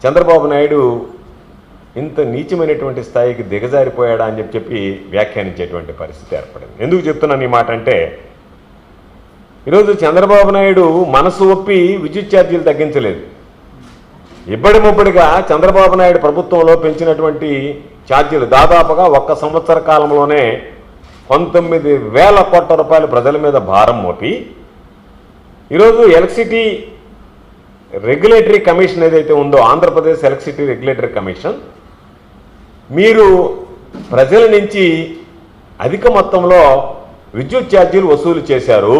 చంద్రబాబు నాయుడు ఇంత నీచమైనటువంటి స్థాయికి దిగజారిపోయాడా అని చెప్పి వ్యాఖ్యానించేటువంటి పరిస్థితి ఏర్పడింది. ఎందుకు చెప్తున్నాను ఈ మాట అంటే, ఈరోజు చంద్రబాబు నాయుడు మనసు ఒప్పి విద్యుత్ ఛార్జీలు తగ్గించలేదు. ఇబ్బడి ముబ్బడిగా చంద్రబాబు నాయుడు ప్రభుత్వంలో పెంచినటువంటి ఛార్జీలు దాదాపుగా 1 సంవత్సర కాలంలోనే 19,000 కోట్ల రూపాయలు ప్రజల మీద భారం మోపి ఈరోజు ఎలక్ట్రిసిటీ రెగ్యులేటరీ కమిషన్ ఏదైతే ఉందో, ఆంధ్రప్రదేశ్ ఎలక్ట్రిసిటీ రెగ్యులేటరీ కమిషన్, మీరు ప్రజల నుంచి అధిక మొత్తంలో విద్యుత్ ఛార్జీలు వసూలు చేశారు,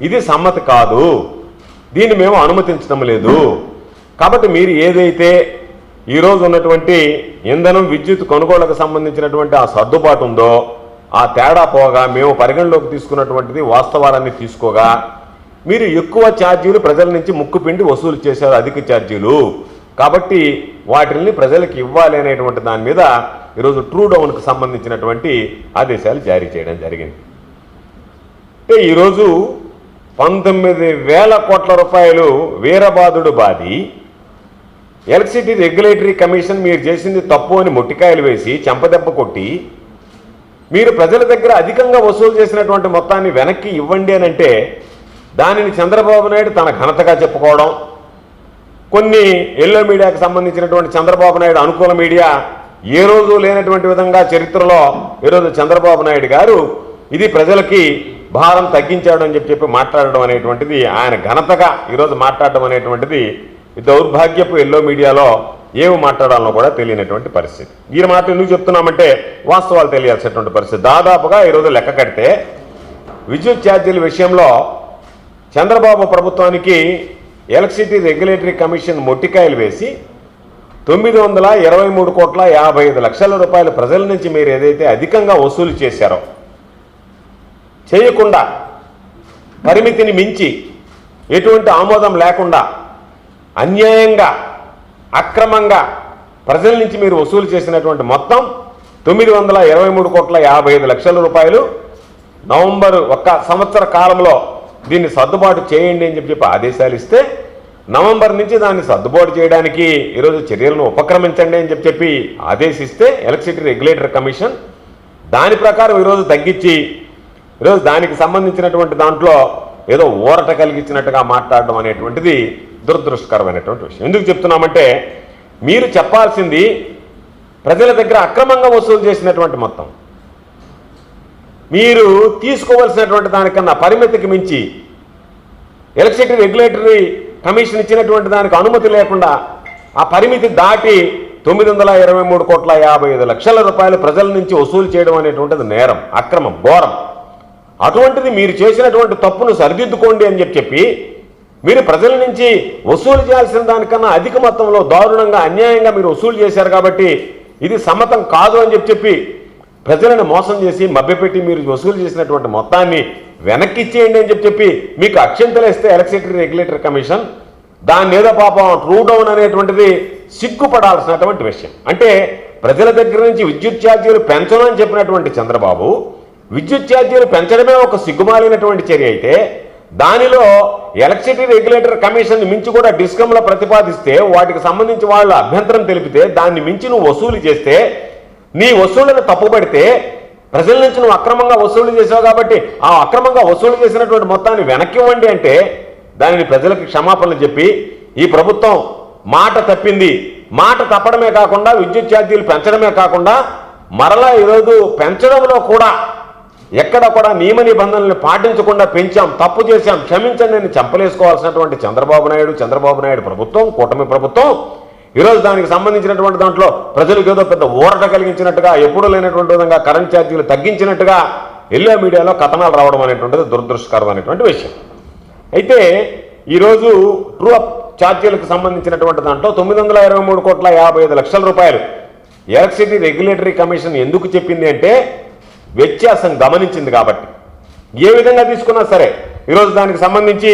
ఇది సమ్మతి కాదు, దీన్ని మేము అనుమతించడం లేదు. కాబట్టి మీరు ఏదైతే ఈరోజు ఉన్నటువంటి ఇంధనం విద్యుత్ కొనుగోళ్లకు సంబంధించినటువంటి ఆ సర్దుబాటు ఉందో ఆ తేడా పోగా మేము పరిగణలోకి తీసుకున్నటువంటిది వాస్తవాలన్నీ తీసుకోగా మీరు ఎక్కువ ఛార్జీలు ప్రజల నుంచి ముక్కుపిండి వసూలు చేశారు, అధిక ఛార్జీలు. కాబట్టి వాటిని ప్రజలకు ఇవ్వాలి అనేటువంటి దాని మీద ఈరోజు ట్రూ డౌన్కి సంబంధించినటువంటి ఆదేశాలు జారీ చేయడం జరిగింది. అంటే ఈరోజు 19,000 కోట్ల రూపాయలు వీరబాదుడు బాది ఎలక్ట్రిసిటీ రెగ్యులేటరీ కమిషన్ మీరు చేసింది తప్పు అని మొట్టికాయలు వేసి చెంపదెబ్బ కొట్టి మీరు ప్రజల దగ్గర అధికంగా వసూలు చేసినటువంటి మొత్తాన్ని వెనక్కి ఇవ్వండి అని అంటే దానిని చంద్రబాబు నాయుడు తన ఘనతగా చెప్పుకోవడం, కొన్ని ఎల్లో మీడియాకు సంబంధించినటువంటి చంద్రబాబు నాయుడు అనుకూల మీడియా ఏ రోజు లేనటువంటి విధంగా చరిత్రలో ఈరోజు చంద్రబాబు నాయుడు గారు ఇది ప్రజలకి భారం తగ్గించాడు అని చెప్పి మాట్లాడడం అనేటువంటిది, ఆయన ఘనతగా ఈరోజు మాట్లాడడం అనేటువంటిది దౌర్భాగ్యపు ఎల్లో మీడియాలో ఏమి మాట్లాడాలనో కూడా తెలియనటువంటి పరిస్థితి. ఈ మాట ఎందుకు చెప్తున్నామంటే వాస్తవాలు తెలియాల్సినటువంటి పరిస్థితి. దాదాపుగా ఈరోజు లెక్క కడితే విద్యుత్ ఛార్జీల విషయంలో చంద్రబాబు ప్రభుత్వానికి ఎలక్ట్రిసిటీ రెగ్యులేటరీ కమిషన్ మొట్టికాయలు వేసి 923,55,00,000 రూపాయలు ప్రజల నుంచి మీరు ఏదైతే అధికంగా వసూలు చేశారో, చేయకుండా పరిమితిని మించి ఎటువంటి ఆమోదం లేకుండా అన్యాయంగా అక్రమంగా ప్రజల నుంచి మీరు వసూలు చేసినటువంటి మొత్తం 923,55,00,000 రూపాయలు నవంబర్ 1 సంవత్సర కాలంలో దీన్ని సర్దుబాటు చేయండి అని చెప్పి ఆదేశాలు ఇస్తే, నవంబర్ నుంచి దాన్ని సర్దుబాటు చేయడానికి ఈరోజు చర్యలను ఉపక్రమించండి అని చెప్పి ఆదేశిస్తే ఎలక్ట్రిసిటీ రెగ్యులేటర్ కమిషన్ దాని ప్రకారం ఈరోజు తగ్గించి ఈరోజు దానికి సంబంధించినటువంటి దాంట్లో ఏదో ఊరట కలిగించినట్టుగా మాట్లాడడం అనేటువంటిది దురదృష్టకరమైనటువంటి విషయం. ఎందుకు చెప్తున్నామంటే, మీరు చెప్పాల్సింది ప్రజల దగ్గర అక్రమంగా వసూలు చేసినటువంటి మొత్తం, మీరు తీసుకోవాల్సినటువంటి దానికన్నా పరిమితికి మించి ఎలక్ట్రిసిటీ రెగ్యులేటరీ కమిషన్ ఇచ్చినటువంటి దానికి అనుమతి లేకుండా ఆ పరిమితి దాటి 923,55,00,000 రూపాయలు ప్రజల నుంచి వసూలు చేయడం అనేటువంటిది నేరం, అక్రమం, ఘోరం. అటువంటిది మీరు చేసినటువంటి తప్పును సరిదిద్దుకోండి అని చెప్పి మీరు ప్రజల నుంచి వసూలు చేయాల్సిన దానికన్నా అధిక మొత్తంలో దారుణంగా అన్యాయంగా మీరు వసూలు చేశారు కాబట్టి ఇది సమ్మతం కాదు అని చెప్పి ప్రజలను మోసం చేసి మభ్యపెట్టి మీరు వసూలు చేసినటువంటి మొత్తాన్ని వెనక్కి ఇచ్చేయండి అని చెప్పి మీకు అక్షంతలేస్తే ఎలక్ట్రిసిటీ రెగ్యులేటర్ కమిషన్ దాని మీద పాపం ట్రూ డౌన్ అనేటువంటిది సిగ్గుపడాల్సినటువంటి విషయం. అంటే ప్రజల దగ్గర నుంచి విద్యుత్ ఛార్జీలు పెంచమని చెప్పినటువంటి చంద్రబాబు విద్యుత్ ఛార్జీలు పెంచడమే ఒక సిగ్గుమాలినటువంటి చర్య అయితే, దానిలో ఎలక్ట్రిసిటీ రెగ్యులేటర్ కమిషన్ మించి కూడా డిస్కంలో ప్రతిపాదిస్తే వాటికి సంబంధించి వాళ్ళు అభ్యంతరం తెలిపితే దాన్ని మించి నువ్వు వసూలు చేస్తే, నీ వసూళ్లను తప్పుపడితే ప్రజల నుంచి నువ్వు అక్రమంగా వసూలు చేసావు కాబట్టి ఆ అక్రమంగా వసూలు చేసినటువంటి మొత్తాన్ని వెనక్కి ఇవ్వండి అంటే దానిని ప్రజలకు క్షమాపణలు చెప్పి ఈ ప్రభుత్వం మాట తప్పింది, మాట తప్పడమే కాకుండా విద్యుత్ ఛార్జీలు పెంచడమే కాకుండా మరలా ఈరోజు పెంచడంలో కూడా ఎక్కడ కూడా నియమ నిబంధనలను పాటించకుండా పెంచాం, తప్పు చేశాం, క్షమించండి అని చంపలేసుకోవాల్సినటువంటి చంద్రబాబు నాయుడు ప్రభుత్వం, కూటమి ప్రభుత్వం ఈరోజు దానికి సంబంధించినటువంటి దాంట్లో ప్రజలకు ఏదో పెద్ద ఊరట కలిగించినట్టుగా, ఎప్పుడూ లేనటువంటి విధంగా కరెంట్ ఛార్జీలు తగ్గించినట్టుగా ఎల్లో మీడియాలో కథనాలు రావడం అనేటువంటిది దురదృష్టకరమైనటువంటి విషయం. అయితే ఈరోజు ట్రూ అప్ ఛార్జీలకు సంబంధించినటువంటి దాంట్లో 923,55,00,000 రూపాయలు ఎలక్ట్రిసిటీ రెగ్యులేటరీ కమిషన్ ఎందుకు చెప్పింది అంటే వ్యత్యాసం గమనించింది కాబట్టి. ఏ విధంగా తీసుకున్నా సరే ఈరోజు దానికి సంబంధించి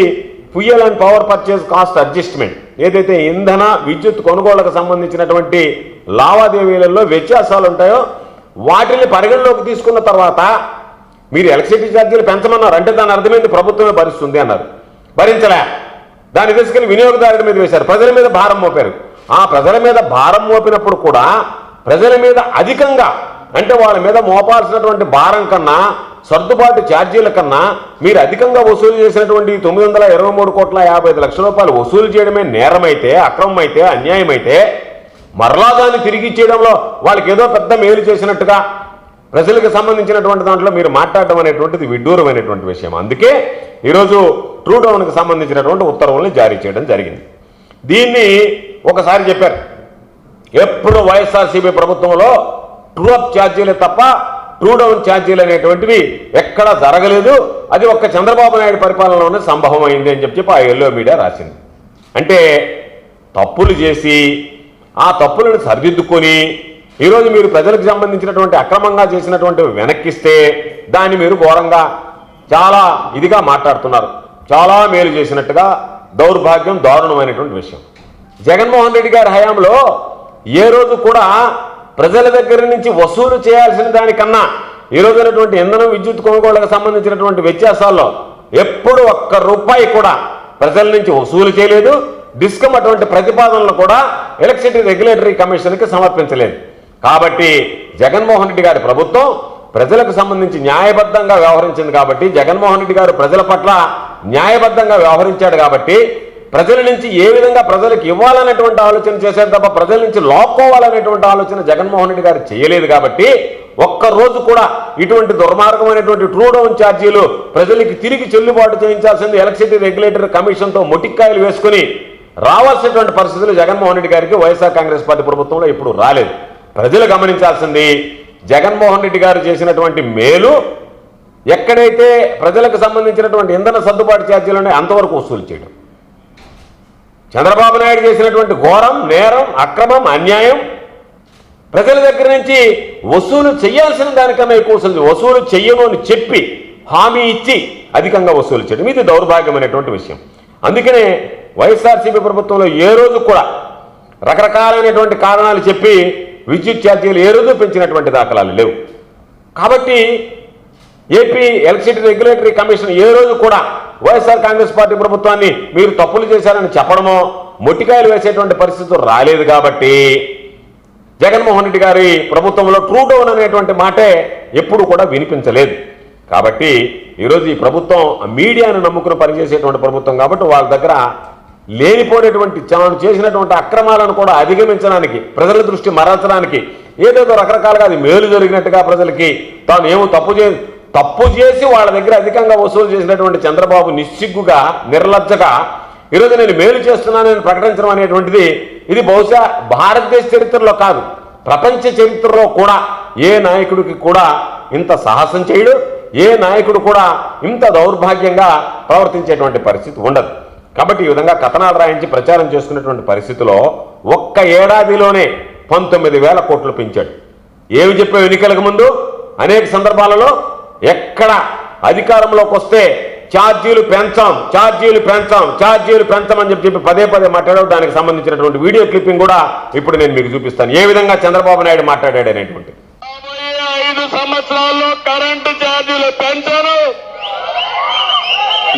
fuel and power purchase cost adjustment ఏదైతే ఇంధన విద్యుత్ కొనుగోళ్లకు సంబంధించినటువంటి లావాదేవీలలో వ్యత్యాసాలు ఉంటాయో వాటిని పరిగణలోకి తీసుకున్న తర్వాత మీరు ఎలక్ట్రిసిటీ ఛార్జీలు పెంచమన్నారు అంటే దాని అర్థమైంది ప్రభుత్వమే భరిస్తుంది అన్నారు. భరించలే, దాన్ని తీసుకెళ్లి వినియోగదారుడి మీద వేశారు, ప్రజల మీద భారం మోపారు. ఆ ప్రజల మీద భారం మోపినప్పుడు కూడా ప్రజల మీద అధికంగా అంటే వాళ్ళ మీద మోపాల్సినటువంటి భారం కన్నా సర్దుబాటు ఛార్జీల కన్నా మీరు అధికంగా వసూలు చేసినటువంటి 923,55,00,000 రూపాయలు వసూలు చేయడమే నేరమైతే, అక్రమమైతే, అన్యాయమైతే మరలా దాన్ని తిరిగి ఇచ్చేయడంలో వాళ్ళకి ఏదో పెద్ద మేలు చేసినట్టుగా ప్రజలకు సంబంధించినటువంటి దాంట్లో మీరు మాట్లాడడం అనేటువంటిది విడ్డూరమైనటువంటి విషయం. అందుకే ఈరోజు ట్రూడౌన్కి సంబంధించినటువంటి ఉత్తర్వుల్ని జారీ చేయడం జరిగింది. దీన్ని ఒకసారి చెప్పారు, ఎప్పుడు వైఎస్ఆర్సీపీ ప్రభుత్వంలో ట్రూ అప్ ఛార్జీలే తప్ప ట్రూడౌన్ ఛార్జీలు అనేటువంటివి ఎక్కడా జరగలేదు, అది ఒక్క చంద్రబాబు నాయుడు పరిపాలనలోనే సంభవం అయింది అని చెప్పి ఆ ఎల్లో మీడియా రాసింది. అంటే తప్పులు చేసి ఆ తప్పులను సరిదిద్దుకొని ఈరోజు మీరు ప్రజలకు సంబంధించినటువంటి అక్రమంగా చేసినటువంటి వెనక్కిస్తే దాన్ని మీరు ఘోరంగా చాలా ఇదిగా మాట్లాడుతున్నారు. చాలా మేలు చేసినట్టుగా దౌర్భాగ్యం, దారుణమైనటువంటి విషయం. జగన్మోహన్ రెడ్డి గారి హయాంలో ఏ రోజు కూడా ప్రజల దగ్గర నుంచి వసూలు చేయాల్సిన దానికన్నా ఈ రోజునటువంటి ఇంధనం, విద్యుత్ కొనుగోళ్లకు సంబంధించినటువంటి వ్యత్యాసాల్లో ఎప్పుడు ఒక్క రూపాయి కూడా ప్రజల నుంచి వసూలు చేయలేదు. డిస్కమ్ అటువంటి ప్రతిపాదనలు కూడా ఎలక్ట్రిసిటీ రెగ్యులేటరీ కమిషన్కి సమర్పించలేదు. కాబట్టి జగన్మోహన్ రెడ్డి గారి ప్రభుత్వం ప్రజలకు సంబంధించి న్యాయబద్ధంగా వ్యవహరించింది. కాబట్టి జగన్మోహన్ రెడ్డి గారు ప్రజల పట్ల న్యాయబద్ధంగా వ్యవహరించాడు. కాబట్టి ప్రజల నుంచి ఏ విధంగా ప్రజలకు ఇవ్వాలనేటువంటి ఆలోచన చేశారు తప్ప ప్రజల నుంచి లాక్కోవాలనేటువంటి ఆలోచన జగన్మోహన్ రెడ్డి గారు చేయలేదు. కాబట్టి ఒక్కరోజు కూడా ఇటువంటి దుర్మార్గమైనటువంటి ట్రూడౌన్ ఛార్జీలు ప్రజలకి తిరిగి చెల్లుబాటు చేయించాల్సింది ఎలక్ట్రిసిటీ రెగ్యులేటరీ కమిషన్తో మొటిక్కాయలు వేసుకుని రావాల్సినటువంటి పరిస్థితులు జగన్మోహన్ రెడ్డి గారికి వైఎస్ఆర్ కాంగ్రెస్ పార్టీ ప్రభుత్వంలో ఇప్పుడు రాలేదు. ప్రజలు గమనించాల్సింది జగన్మోహన్ రెడ్డి గారు చేసినటువంటి మేలు ఎక్కడైతే ప్రజలకు సంబంధించినటువంటి ఇంధన సర్దుబాటు ఛార్జీలు ఉన్నాయి అంతవరకు వసూలు చేయడం. చంద్రబాబు నాయుడు చేసినటువంటి ఘోరం, నేరం, అక్రమం, అన్యాయం ప్రజల దగ్గర నుంచి వసూలు చేయాల్సిన దానికన్నా ఎక్కువ వసూలు చెయ్యను అని చెప్పి హామీ ఇచ్చి అధికంగా వసూలు చేయడం ఇది దౌర్భాగ్యమైనటువంటి విషయం. అందుకనే వైఎస్ఆర్సీపీ ప్రభుత్వంలో ఏ రోజు కూడా రకరకాలైనటువంటి కారణాలు చెప్పి విద్యుత్ ఛార్జీలు ఏ రోజు పెంచినటువంటి దాఖలాలు లేవు. కాబట్టి ఏపీ ఎలక్ట్రిసిటీ రెగ్యులేటరీ కమిషన్ ఏ రోజు కూడా వైఎస్ఆర్ కాంగ్రెస్ పార్టీ ప్రభుత్వాన్ని మీరు తప్పులు చేశారని చెప్పడమో మొట్టికాయలు వేసేటువంటి పరిస్థితులు రాలేదు. కాబట్టి జగన్మోహన్ రెడ్డి గారి ప్రభుత్వంలో ట్రూడౌన్ అనేటువంటి మాటే ఎప్పుడు కూడా వినిపించలేదు. కాబట్టి ఈరోజు ఈ ప్రభుత్వం మీడియాను నమ్ముకుని పనిచేసేటువంటి ప్రభుత్వం. కాబట్టి వాళ్ళ దగ్గర లేనిపోయినటువంటి తాను చేసినటువంటి అక్రమాలను కూడా అధిగమించడానికి, ప్రజల దృష్టి మరల్చడానికి ఏదేదో రకరకాలుగా అది మేలు జరిగినట్టుగా ప్రజలకి తాను ఏమో తప్పు చేసి వాళ్ళ దగ్గర అధికంగా వసూలు చేసినటువంటి చంద్రబాబు నిస్సిగ్గుగా, నిర్లజ్జగా ఈరోజు నేను మేలు చేస్తున్నానని ప్రకటించడం అనేటువంటిది ఇది బహుశా భారతదేశ చరిత్రలో కాదు, ప్రపంచ చరిత్రలో కూడా ఏ నాయకుడికి కూడా ఇంత సాహసం చేయడు, ఏ నాయకుడు కూడా ఇంత దౌర్భాగ్యంగా ప్రవర్తించేటువంటి పరిస్థితి ఉండదు. కాబట్టి ఈ విధంగా కథనాలు రాయించి ప్రచారం చేసుకునేటువంటి పరిస్థితిలో ఒక్క ఏడాదిలోనే 19,000 కోట్లు పెంచాడు. ఏమి చెప్పావు ఎన్నికలకు ముందు? అనేక సందర్భాలలో ఎక్కడ అధికారంలోకి వస్తే ఛార్జీలు పెంచమని చెప్పి పదే మాట్లాడాడు. దానికి సంబంధించినటువంటి వీడియో క్లిప్పింగ్ కూడా ఇప్పుడు నేను మీకు చూపిస్తాను, ఏ విధంగా చంద్రబాబు నాయుడు మాట్లాడాడు అనేటువంటి. 5 సంవత్సరాల్లో కరెంటు ఛార్జీలు పెంచారు,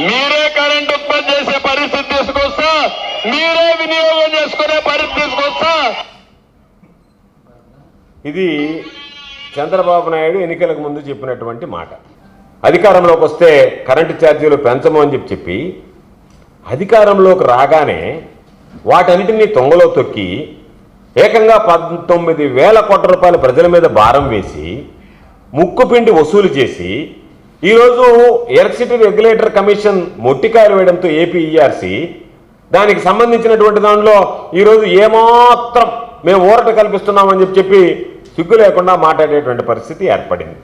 మీరే కరెంటు ఉత్పత్తి చేసే పరిస్థితి తీసుకొస్తా, మీరే వినియోగం చేసుకునే పరిస్థితి తీసుకొస్తా. ఇది చంద్రబాబు నాయుడు ఎన్నికలకు ముందు చెప్పినటువంటి మాట. అధికారంలోకి వస్తే కరెంటు ఛార్జీలు పెంచము అని చెప్పి అధికారంలోకి రాగానే వాటన్నిటినీ తొంగలో తొక్కి ఏకంగా 19,000 కోట్ల రూపాయలు ప్రజల మీద భారం వేసి ముక్కుపిండి వసూలు చేసి ఈరోజు ఎలక్ట్రిసిటీ రెగ్యులేటర్ కమిషన్ మొట్టికాయలు వేయడంతో ఏపీఈఆర్సీ దానికి సంబంధించినటువంటి దానిలో ఈరోజు ఏమాత్రం మేము ఊరట కల్పిస్తున్నామని చెప్పి సిగ్గు లేకుండా మాట్లాడేటువంటి పరిస్థితి ఏర్పడింది.